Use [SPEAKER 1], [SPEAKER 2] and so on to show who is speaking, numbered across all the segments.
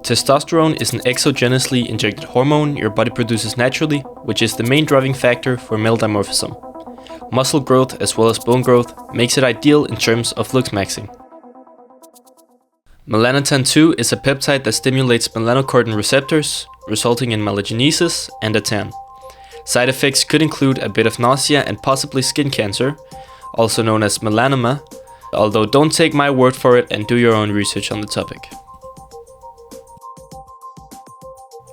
[SPEAKER 1] Testosterone is an exogenously injected hormone your body produces naturally, which is the main driving factor for male dimorphism. Muscle growth as well as bone growth makes it ideal in terms of Looksmaxxing. Melanotan-2 is a peptide that stimulates melanocortin receptors, resulting in melagenesis and a tan. Side effects could include a bit of nausea and possibly skin cancer, also known as melanoma, although don't take my word for it and do your own research on the topic.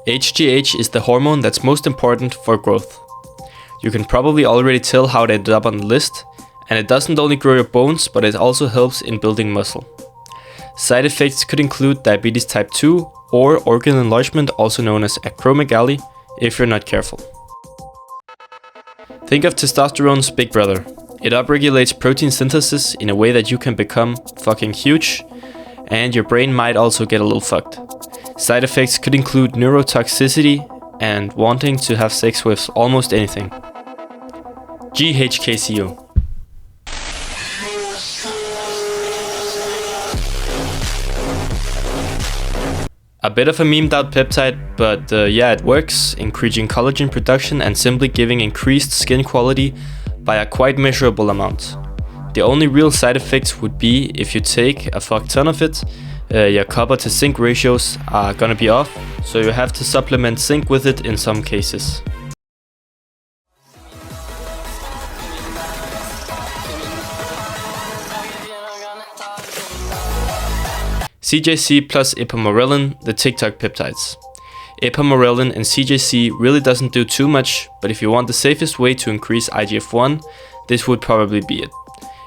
[SPEAKER 1] HGH is the hormone that's most important for growth. You can probably already tell how it ended up on the list, and it doesn't only grow your bones, but it also helps in building muscle. Side effects could include diabetes type 2 or organ enlargement, also known as acromegaly, if you're not careful. Think of testosterone's big brother. It upregulates protein synthesis in a way that you can become fucking huge, and your brain might also get a little fucked. Side effects could include neurotoxicity and wanting to have sex with almost anything. GHKCO. A bit of a memed out peptide, but yeah, it works, increasing collagen production and simply giving increased skin quality by a quite measurable amount. The only real side effects would be if you take a fuck ton of it, your copper to zinc ratios are gonna be off, so you have to supplement zinc with it in some cases. CJC+IPA, the TikTok peptides. Ipamorelin and CJC really doesn't do too much, but if you want the safest way to increase IGF-1, this would probably be it.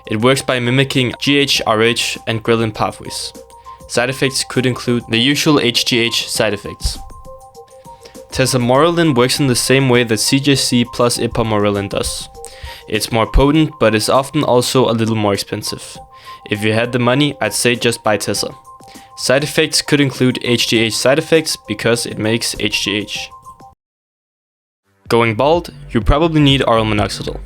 [SPEAKER 1] It works by mimicking GHRH and ghrelin pathways. Side effects could include the usual HGH side effects. Tesamorelin works in the same way that CJC plus ipamorelin does. It's more potent, but is often also a little more expensive. If you had the money, I'd say just buy Tesa. Side effects could include HGH side effects because it makes HGH. Going bald, you probably need oral minoxidil.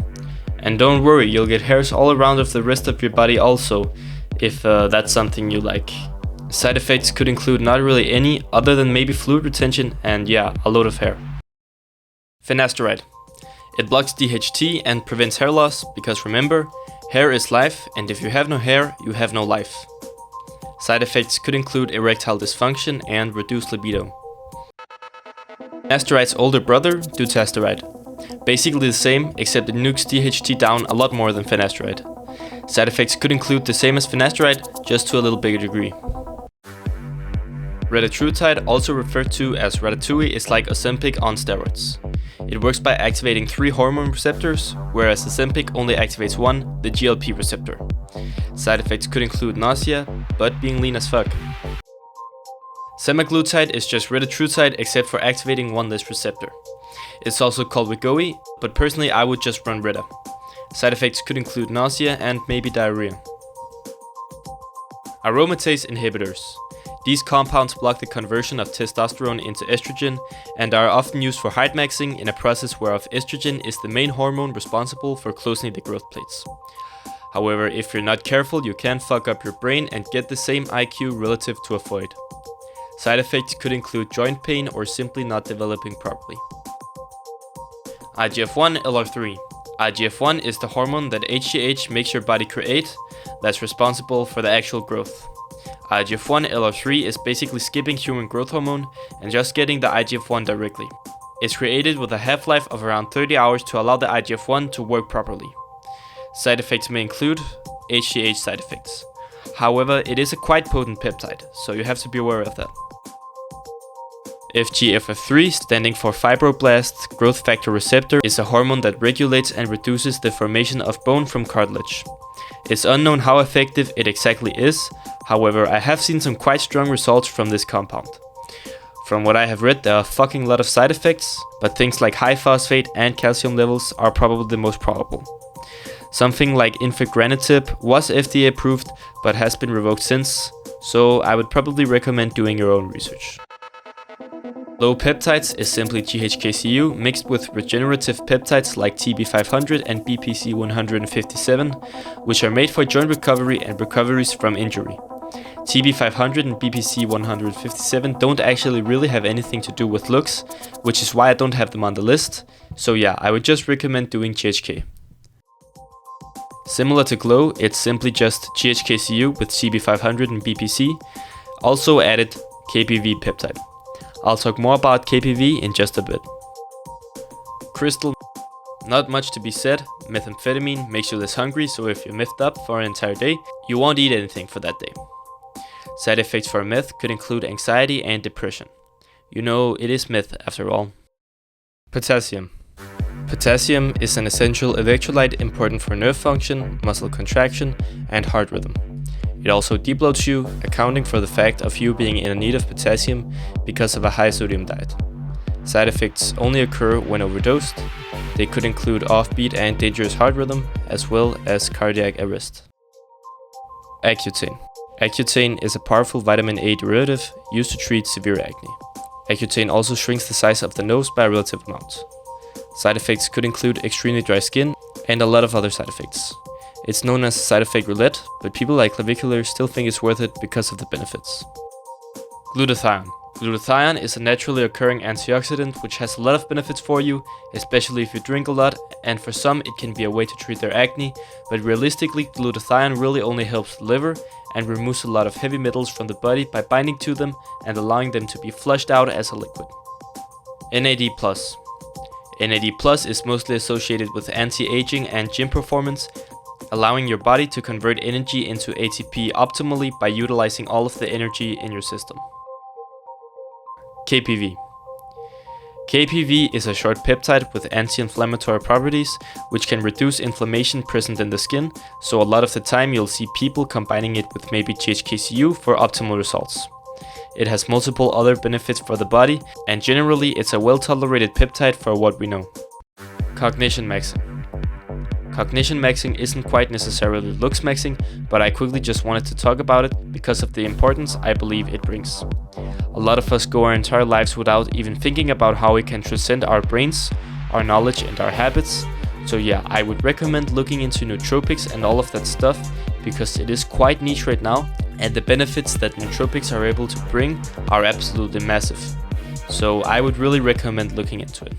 [SPEAKER 1] And don't worry, you'll get hairs all around of the rest of your body also, if that's something you like. Side effects could include not really any other than maybe fluid retention and yeah, a load of hair. Finasteride. It blocks DHT and prevents hair loss because remember, hair is life and if you have no hair, you have no life. Side effects could include erectile dysfunction and reduced libido. Finasteride's older brother, Dutasteride. Basically the same, except it nukes DHT down a lot more than finasteride. Side effects could include the same as finasteride, just to a little bigger degree. Retatrutide, also referred to as Ratatouille, is like Ozempic on steroids. It works by activating 3 hormone receptors, whereas Ozempic only activates 1, the GLP receptor. Side effects could include nausea, but being lean as fuck. Semaglutide is just retatrutide except for activating 1 less receptor. It's also called Wegovy, but personally I would just run Reta. Side effects could include nausea and maybe diarrhea. Aromatase inhibitors. These compounds block the conversion of testosterone into estrogen and are often used for height maxing in a process whereof estrogen is the main hormone responsible for closing the growth plates. However, if you're not careful, you can fuck up your brain and get the same IQ relative to a void. Side effects could include joint pain or simply not developing properly. IGF-1 LR3. IGF-1 is the hormone that HGH makes your body create that's responsible for the actual growth. IGF-1 LR3 is basically skipping human growth hormone and just getting the IGF-1 directly. It's created with a half-life of around 30 hours to allow the IGF-1 to work properly. Side effects may include HGH side effects. However, it is a quite potent peptide, so you have to be aware of that. FGFR3, standing for fibroblast growth factor receptor, is a hormone that regulates and reduces the formation of bone from cartilage. It's unknown how effective it exactly is, however I have seen some quite strong results from this compound. From what I have read, there are a fucking lot of side effects, but things like high phosphate and calcium levels are probably the most probable. Something like infigratinib was FDA approved but has been revoked since, so I would probably recommend doing your own research. Low peptides is simply GHKCU mixed with regenerative peptides like TB500 and BPC157, which are made for joint recovery and recoveries from injury. TB500 and BPC157 don't actually really have anything to do with looks, which is why I don't have them on the list, so yeah, I would just recommend doing GHK. Similar to KLOW, it's simply just GHKCU with TB500 and BPC, also added KPV peptide. I'll talk more about KPV in just a bit. Crystal. Not much to be said. Methamphetamine makes you less hungry, so if you're methed up for an entire day, you won't eat anything for that day. Side effects for meth could include anxiety and depression. You know, it is meth after all. Potassium. Potassium is an essential electrolyte important for nerve function, muscle contraction, and heart rhythm. It also debloats you, accounting for the fact of you being in need of potassium because of a high sodium diet. Side effects only occur when overdosed. They could include offbeat and dangerous heart rhythm, as well as cardiac arrest. Accutane. Accutane is a powerful vitamin A derivative used to treat severe acne. Accutane also shrinks the size of the nose by a relative amount. Side effects could include extremely dry skin and a lot of other side effects. It's known as side effect roulette, but people like Clavicular still think it's worth it because of the benefits. Glutathione. Glutathione is a naturally occurring antioxidant which has a lot of benefits for you, especially if you drink a lot, and for some it can be a way to treat their acne, but realistically glutathione really only helps the liver and removes a lot of heavy metals from the body by binding to them and allowing them to be flushed out as a liquid. NAD+. NAD+ is mostly associated with anti-aging and gym performance, allowing your body to convert energy into ATP optimally by utilizing all of the energy in your system. KPV. KPV is a short peptide with anti-inflammatory properties, which can reduce inflammation present in the skin, so a lot of the time you'll see people combining it with maybe GHKCU for optimal results. It has multiple other benefits for the body, and generally it's a well-tolerated peptide for what we know. CognitionMaxxing. CognitionMaxxing isn't quite necessarily Looksmaxxing, but I quickly just wanted to talk about it because of the importance I believe it brings. A lot of us go our entire lives without even thinking about how we can transcend our brains, our knowledge and our habits. So yeah, I would recommend looking into nootropics and all of that stuff because it is quite niche right now and the benefits that nootropics are able to bring are absolutely massive. So I would really recommend looking into it.